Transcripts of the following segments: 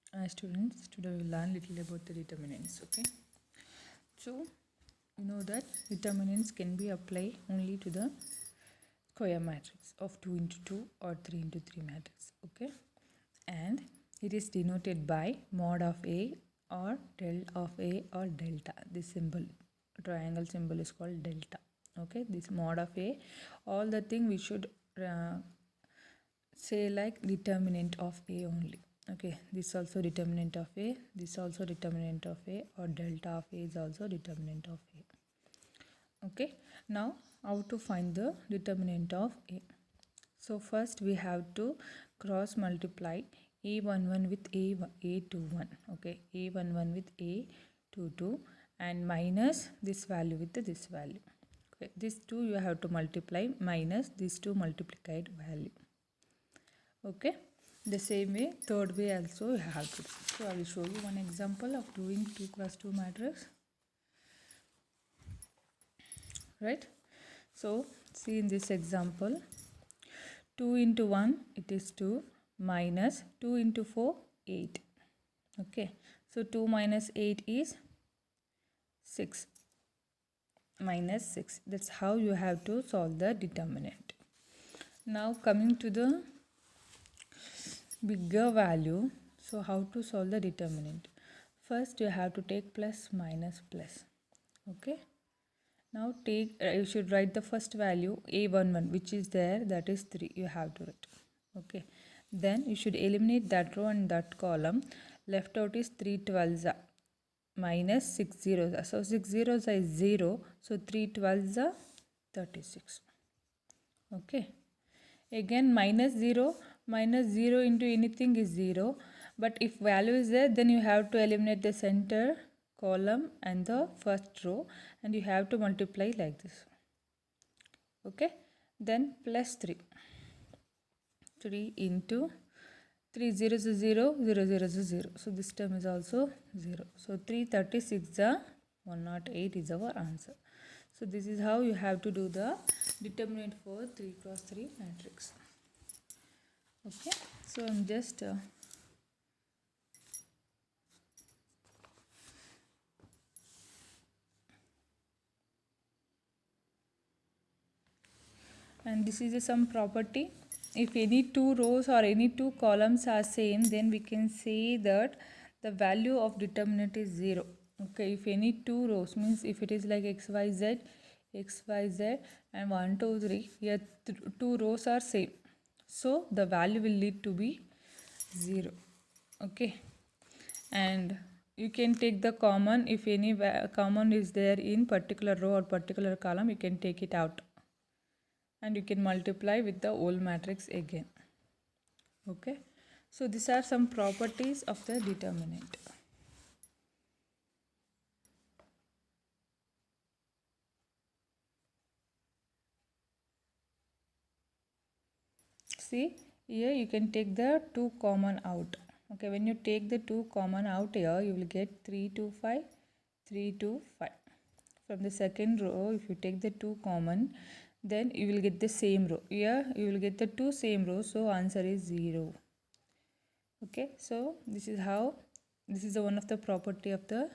Students, today we will learn little about the determinants. Okay, so you know that determinants can be applied only to the square matrix of 2 into 2 or 3 into 3 matrix. Okay, and it is denoted by mod of A or del of A or delta. This symbol, triangle symbol, is called delta. Okay, this mod of A, all the thing we should say like determinant of A only. Okay, this also determinant of A, this also determinant of A, or delta of A is also determinant of A. Okay, now how to find the determinant of A? So first we have to cross multiply A11 with A21. Okay, A11 with A22 and minus this value with this value. Okay, this two you have to multiply minus this two multiplied value. Okay, the same way third way also you have to do. So I will show you one example of doing 2 cross 2 matrix, right? So see in this example, 2 into 1 it is 2 minus 2 into 4 8. Okay, so 2 minus 8 is 6 minus 6. That's how you have to solve the determinant. Now coming to the bigger value, so how to solve the determinant? First you have to take plus minus plus. Okay, now take you should write the first value A11 which is there, that is 3 you have to write. Okay, then you should eliminate that row and that column. Left out is 3 12s minus 6 zeros. So 6 zeros is 0, so 3 12s are 36. Okay, again minus 0 into anything is 0, but if value is there then you have to eliminate the center column and the first row and you have to multiply like this. Okay, then plus 3 into 3 zeros is 0, 0 zeros is 0, so this term is also 0. So 336 108 is our answer. So this is how you have to do the determinant for 3 cross 3 matrix. Okay, so I'm just and this is some property. If any two rows or any two columns are same, then we can say that the value of determinant is 0. Okay, if any two rows means if it is like xyz and 1 2 3, here two rows are same, so the value will need to be 0. Okay, and you can take the common. If any common is there in particular row or particular column, you can take it out and you can multiply with the whole matrix again. Okay, so these are some properties of the determinant. See, here you can take the 2 common out. Okay, when you take the 2 common out here, you will get 3 2 5 3 2 5. From the second row, if you take the 2 common, then you will get the same row. Here you will get the 2 same rows, so answer is 0. Okay, so this is how, this is the one of the property of the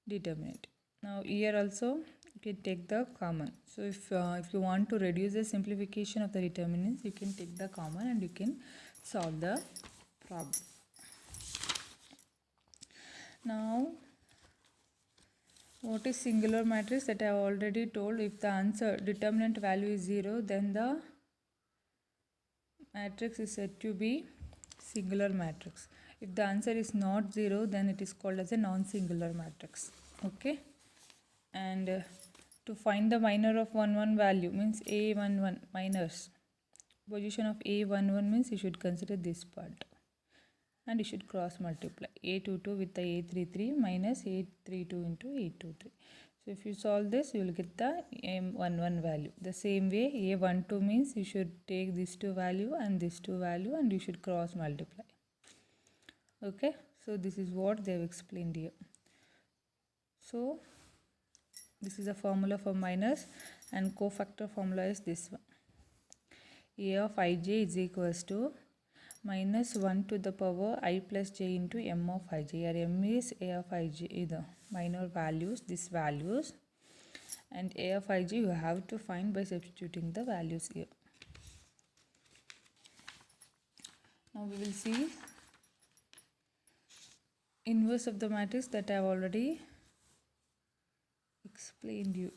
determinant. Now here also you can take the common. So if you want to reduce the simplification of the determinants, you can take the common and you can solve the problem. Now what is singular matrix? That I have already told. If the answer determinant value is 0, then the matrix is said to be singular matrix. If the answer is not 0, then it is called as a non-singular matrix. Okay, and to find the minor of 1 1 value means A11 minus position of A11 means you should consider this part and you should cross multiply A22 with the A33 minus A32 into A23. So if you solve this, you will get the M11 value. The same way A12 means you should take this two value and this two value and you should cross multiply. Okay, so this is what they have explained here. So this is the formula for minus and cofactor formula is this one. A of ij is equals to minus 1 to the power I plus j into m of ij. Here m is a of ij, the minor values, these values, and a of ij you have to find by substituting the values here. Now we will see inverse of the matrix that I have already explained you,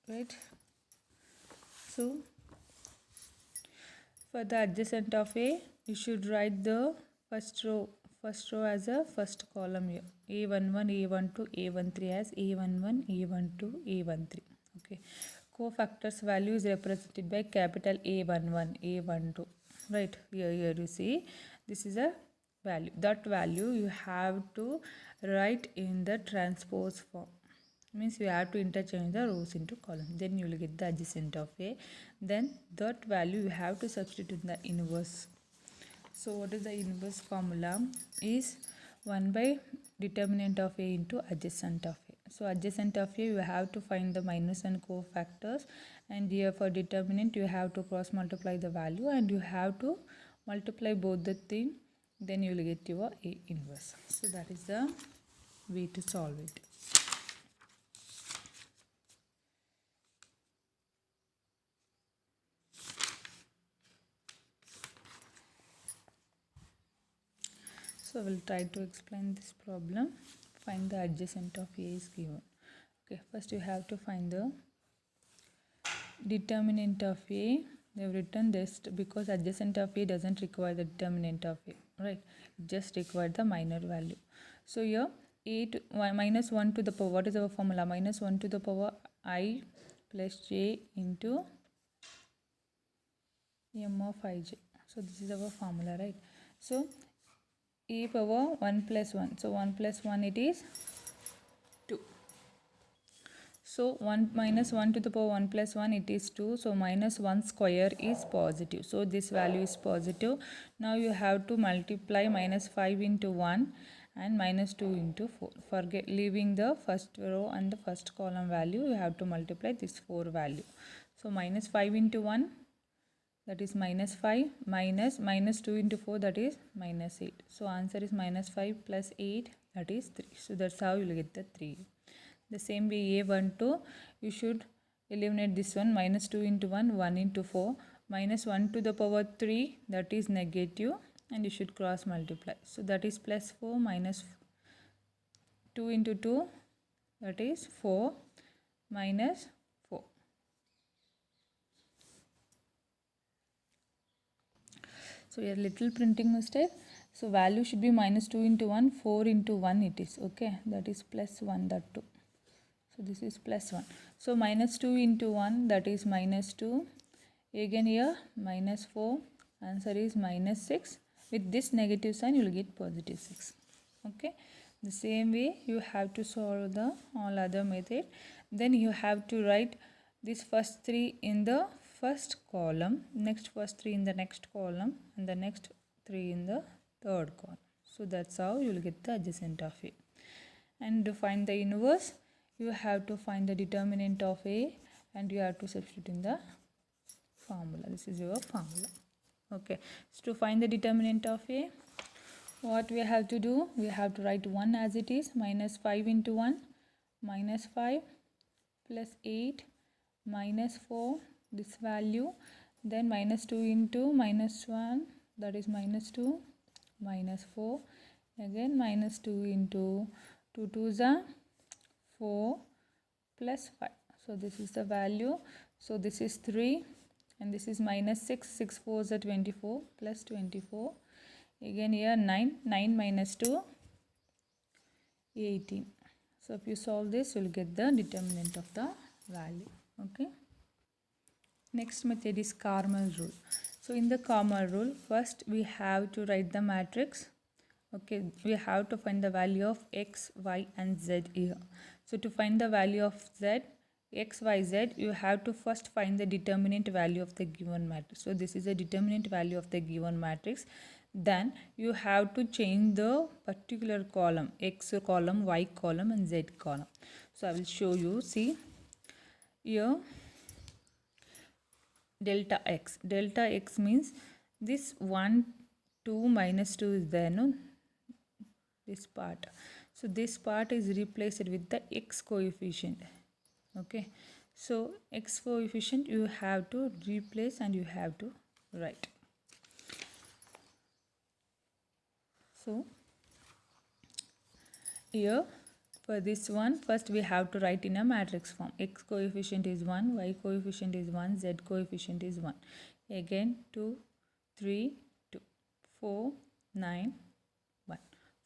right? So for the adjacent of A, you should write the first row as a first column here. A11, A12, A13 as A11, A12, A13. Okay. Cofactors value is represented by capital A11, A12. Right. Here you see this is a value. That value you have to write in the transpose form. Means you have to interchange the rows into columns. Then you will get the adjacent of A. Then that value you have to substitute in the inverse. So what is the inverse formula? Is 1 by determinant of A into adjacent of A. So adjacent of A you have to find the minus and cofactors, and here for determinant you have to cross multiply the value and you have to multiply both the thing. Then you will get your A inverse. So that is the way to solve it. So I will try to explain this problem. Find the adjacent of A is given. Okay, first you have to find the determinant of A. They have written this because adjacent of A doesn't require the determinant of A, right? It just requires the minor value. So here A to minus 1 to the power, what is our formula? Minus 1 to the power I plus j into m of ij. So this is our formula, right? So A power 1 plus 1. So 1 plus 1 it is 2. So 1 minus 1 to the power 1 plus 1 it is 2. So minus 1 square is positive. So this value is positive. Now you have to multiply minus 5 into 1 and minus 2 into 4. Forget leaving the first row and the first column value. You have to multiply this 4 value. So minus 5 into 1, that is minus 5, minus 2 into 4, that is minus 8. So answer is minus 5 plus 8, that is 3. So that's how you will get the 3. The same way A12, you should eliminate this one. Minus 2 into 1, 1 into 4. Minus 1 to the power 3, that is negative, and you should cross multiply. So that is plus 4 minus 2 into 2, that is 4 minus 4. So here little printing mistake. So value should be minus 2 into 1, 4 into 1 it is. Okay, that is plus 1, that too. So this is plus 1. So minus 2 into 1, that is minus 2. Again here minus 4. Answer is minus 6. With this negative sign you will get positive 6. Okay. The same way you have to solve the all other method. Then you have to write this first 3 in the first column, next first 3 in the next column, and the next 3 in the third column. So that's how you will get the adjacent of A. And to find the inverse, you have to find the determinant of A and you have to substitute in the formula. This is your formula. Okay. So to find the determinant of A, what we have to do? We have to write 1 as it is. Minus 5 into 1. Minus 5 plus 8 minus 4. This value. Then minus 2 into minus 1. That is minus 2. Minus 4. Again minus 2 into 2 2s are 4 plus 5. So this is the value. So this is 3 and this is minus 6. 6 4s are 24 plus 24. Again here 9. 9 minus 2, 18. So if you solve this, you will get the determinant of the value. Okay. Next method is Carmel rule. So in the Carmel rule, first we have to write the matrix. Okay, we have to find the value of x, y and z here. So to find the value of z, x, y, z, you have to first find the determinant value of the given matrix. So this is the determinant value of the given matrix. Then you have to change the particular column, x column, y column and z column. So I will show you. See here, delta x. Delta x means this 1 2 minus 2 is there, no? This part. So this part is replaced with the x coefficient. Okay. So x coefficient you have to replace and you have to write. So here for this one, first we have to write in a matrix form. X coefficient is 1, y coefficient is 1, z coefficient is 1. Again 2, 3, 2, 4, 9, 1.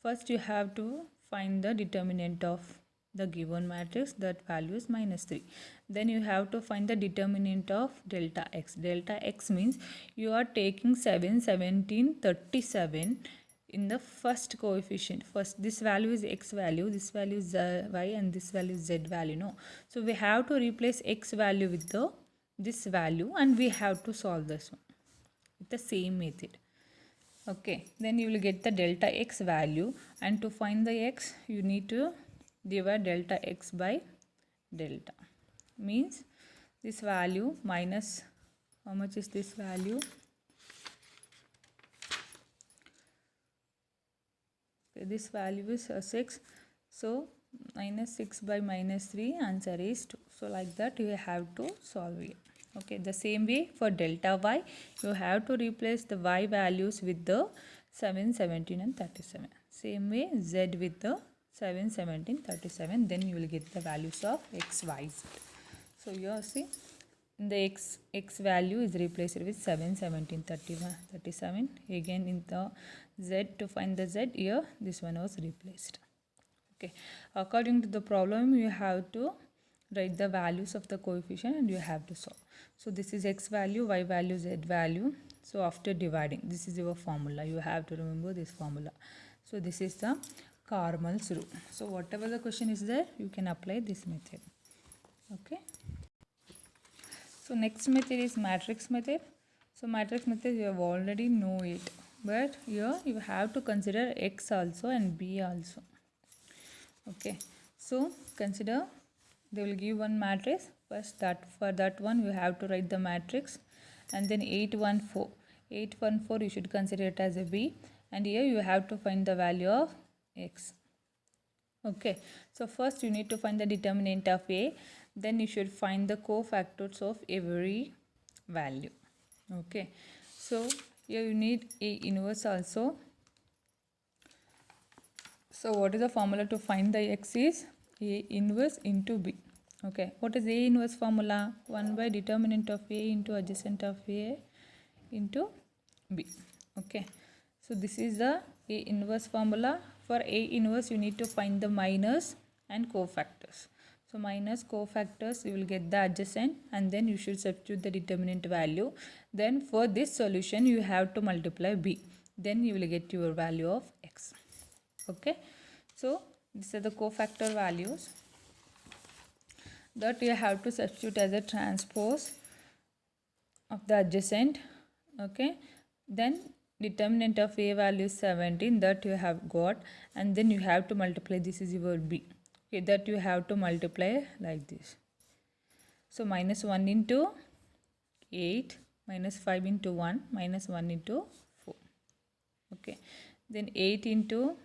First you have to find the determinant of the given matrix, that value is -3. Then you have to find the determinant of delta x. Delta x means you are taking 7, 17, 37 in the first coefficient. First this value is x value, this value is y, and this value is z value, no? So we have to replace x value with this value, and we have to solve this one with the same method. Okay, then you will get the delta x value, and to find the x you need to divide delta x by delta. Means this value minus, how much is this value? Okay, this value is 6. So minus 6 by minus 3, answer is 2. So like that you have to solve it. Okay, the same way for delta y, you have to replace the y values with the 7, 17 and 37. Same way z with the 7, 17, 37. Then you will get the values of x, y, z. So you see, the x value is replaced with 7, 17, 31, 37. Again in the z, to find the z, here this one was replaced. Okay, according to the problem you have to write the values of the coefficient and you have to solve. So this is x value, y value, z value. So after dividing, this is your formula. You have to remember this formula. So this is the Carmel's rule. So whatever the question is there, you can apply this method. Okay. So next method is matrix method. So matrix method you have already know it, but here you have to consider x also and b also. Okay. So consider, they will give one matrix. First, that for that one you have to write the matrix, and then 8, 1, 4. 8, 1, 4 you should consider it as a b, and here you have to find the value of x. Okay, so first you need to find the determinant of a, then you should find the cofactors of every value. Okay, so here you need a inverse also. So what is the formula to find the x is a inverse into b. Okay, what is a inverse formula? 1 by determinant of a into adjacent of a into b. Okay, so this is the a inverse formula. For a inverse you need to find the minus and cofactors. So minus cofactors, you will get the adjacent, and then you should substitute the determinant value. Then for this solution you have to multiply b, then you will get your value of x. Okay, so these are the cofactor values that you have to substitute as a transpose of the adjacent. Okay, then determinant of a value is 17, that you have got, and then you have to multiply, this is your b. Okay, that you have to multiply like this. So minus 1 into 8, minus 5 into 1, minus 1 into 4. Okay, then 8 into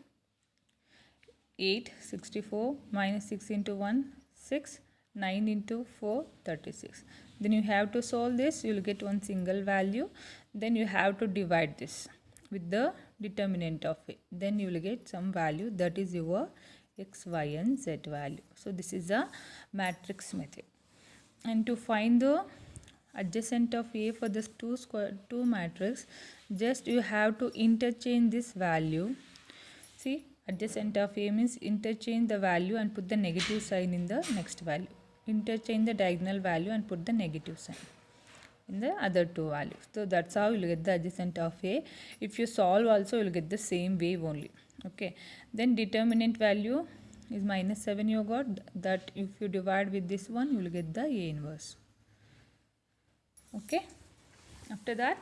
8, 64, minus 6 into 1, 6, 9 into 4, 36. Then you have to solve this, you will get one single value. Then you have to divide this with the determinant of it. Then you will get some value, that is your x, y and z value. So this is a matrix method. And to find the adjacent of a for this two matrix, just you have to interchange this value. See, adjacent of a means interchange the value and put the negative sign in the next value. Interchange the diagonal value and put the negative sign in the other two values. So that's how you will get the adjacent of a. If you solve also, you will get the same way only. Okay, then determinant value is minus 7 you got, that if you divide with this one, you will get the a inverse. Okay, after that,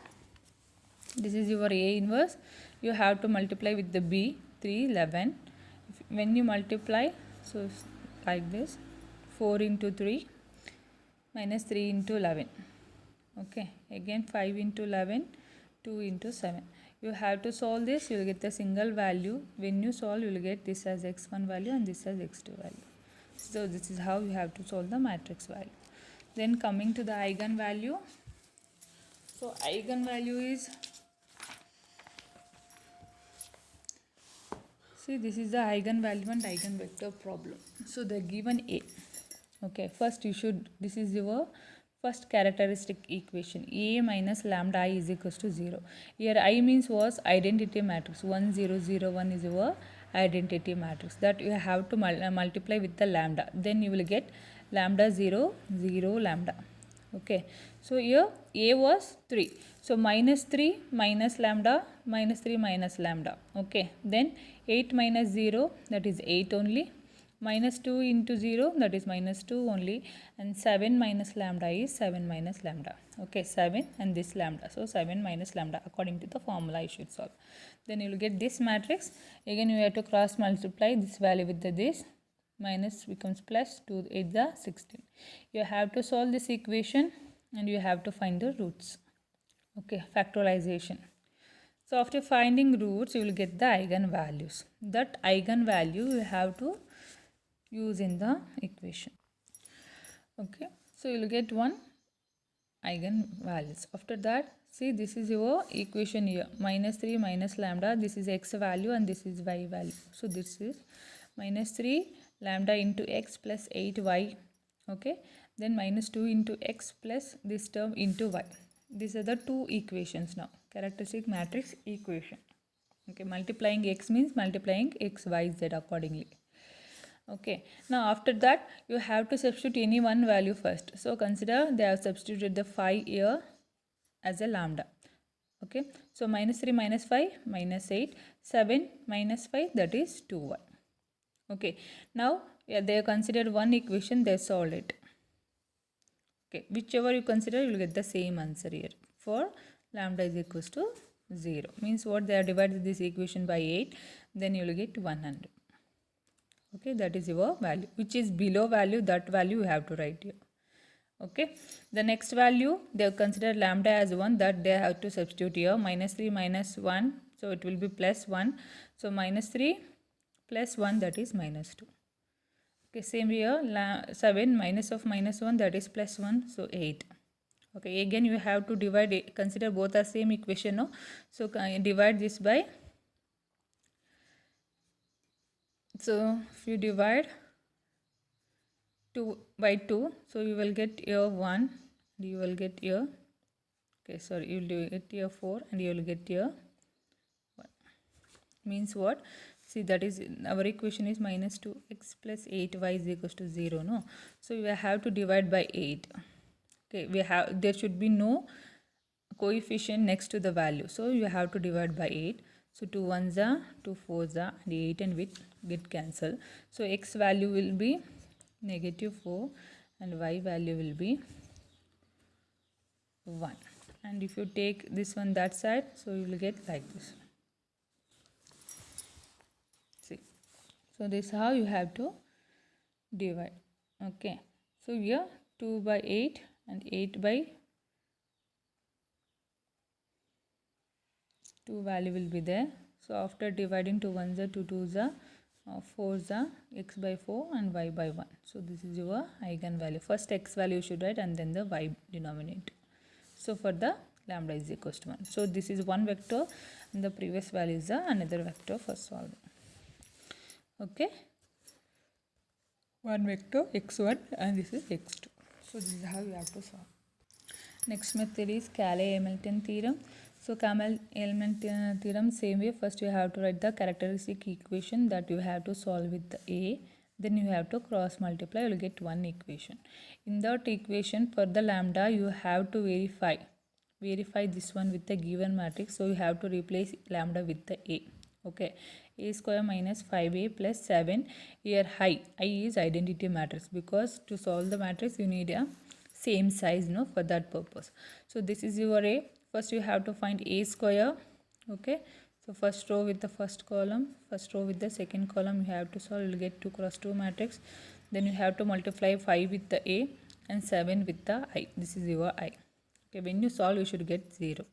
this is your a inverse. You have to multiply with the b, 3, 11. When you multiply, so like this, 4 into 3 minus 3 into 11. Okay, again 5 into 11, 2 into 7. you have to solve this. You will get the single value. When you solve, you will get this as x1 value and this as x2 value. So this is how you have to solve the matrix value. Then coming to the eigenvalue. So eigenvalue is, see, this is the eigenvalue and eigenvector problem. So they're given A. Okay, first you should, this is your first characteristic equation. A minus lambda I is equals to 0. Here I means was identity matrix. 1 0 0 1 is your identity matrix. That you have to multiply with the lambda. Then you will get lambda 0 0 lambda. Okay, so here A was 3. So minus 3 minus lambda, minus 3 minus lambda. Okay, then 8 minus 0, that is 8 only. Minus 2 into 0, that is minus 2 only. And 7 minus lambda is 7 minus lambda. Okay, 7 and this lambda. So 7 minus lambda according to the formula you should solve. Then you will get this matrix. Again you have to cross multiply this value with this. Minus becomes plus, 2 8 the 16. You have to solve this equation and you have to find the roots. Okay, factorization. So after finding roots, you will get the eigenvalues. That eigenvalue you have to use in the equation. Okay, so you will get one eigenvalues. After that, see, this is your equation here. Minus 3 minus lambda, this is x value and this is y value. So this is minus 3 lambda into x plus 8y. Okay, then minus 2 into x plus this term into y. These are the two equations now. Characteristic matrix equation. Okay, multiplying x means multiplying x, y, z accordingly. Okay, now after that you have to substitute any one value first. So consider they have substituted the 5 here as a lambda. Okay, so minus 3 minus 5 minus 8, 7 minus 5, that is 2y. Okay, now they have considered one equation, they solved it. Okay, whichever you consider, you will get the same answer here. For lambda is equals to 0. Means what, they have divided this equation by 8, then you will get 100. Okay, that is your value. Which is below value, that value you have to write here. Okay, the next value, they have considered lambda as 1, that they have to substitute here. Minus 3 minus 1, so it will be plus 1. So minus 3 plus 1, that is minus 2. Okay, same here, 7 minus of minus 1, that is plus 1, so 8. Okay, again you have to divide, consider both are same equation, no? So divide this by, so if you divide 2 by 2, so you will get here 1, you will get here, okay, sorry, you will get here 4 and you will get here 1. Means what? See, that is, our equation is minus 2x plus 8y is equals to 0, no? So we have to divide by 8. Okay, there should be no coefficient next to the value. So you have to divide by 8. So 2 1s are, 2 4s are, and 8 and with get cancel. So x value will be negative 4 and y value will be 1. And if you take this one that side, so you will get like this. See, so this is how you have to divide. Okay, so here 2 by 8 and 8 by 2 value will be there. So after dividing, 2 1s are, 2 2s are, 4s are, x by 4 and y by 1. So this is your eigenvalue. First x value you should write and then the y denominator. So for the lambda is equals to 1. So this is one vector and the previous value is another vector for solving. Okay, one vector x1 and this is x2. So this is how you have to solve. Next method is Cayley-Hamilton theorem. So Cayley-Hamilton theorem, same way. First you have to write the characteristic equation that you have to solve with the A. Then you have to cross multiply, you will get one equation. In that equation, for the lambda, you have to verify this one with the given matrix. So you have to replace lambda with the A. Okay, a square minus 5a plus 7. Here I is identity matrix, because to solve the matrix you need a same size, no, for that purpose. So this is your A. First you have to find a square. Okay, so first row with the first column, first row with the second column you have to solve. You will get 2 cross 2 matrix. Then you have to multiply 5 with the A and 7 with the I. This is your I. Okay, when you solve you should get 0.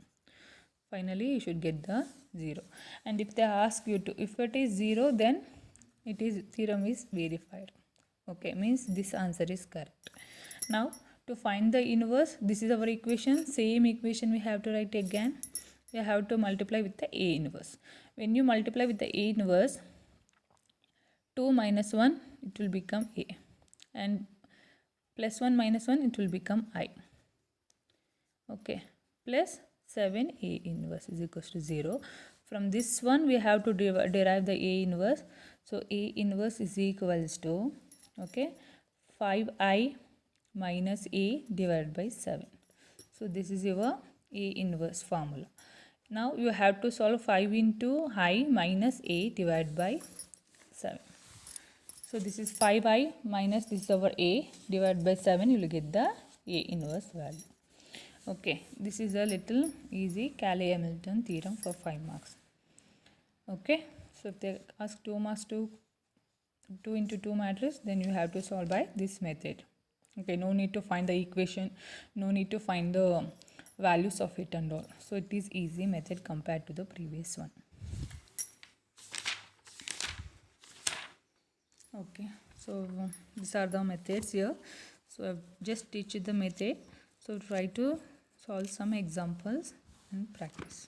Finally you should get the 0. And if they ask you to, if it is 0, then it is theorem is verified. Okay, means this answer is correct. Now to find the inverse, this is our equation. Same equation we have to write again. We have to multiply with the A inverse. When you multiply with the A inverse, 2 minus 1, it will become A, and plus 1 minus 1, it will become I. Okay, plus 7A inverse is equals to 0. From this one we have to derive the A inverse. So A inverse is equals to, okay, 5I minus A divided by 7. So this is your A inverse formula. Now you have to solve 5 into I minus A divided by 7. So this is 5I minus this is our A divided by 7. You will get the A inverse value. Okay, this is a little easy Cayley-Hamilton theorem for 5 marks. Okay, so if they ask 2 marks to 2 into 2 matrix, then you have to solve by this method. Okay, no need to find the equation, no need to find the values of it and all. So it is easy method compared to the previous one. Okay, so these are the methods here. So I've just teach you the method. So try to solve some examples and practice.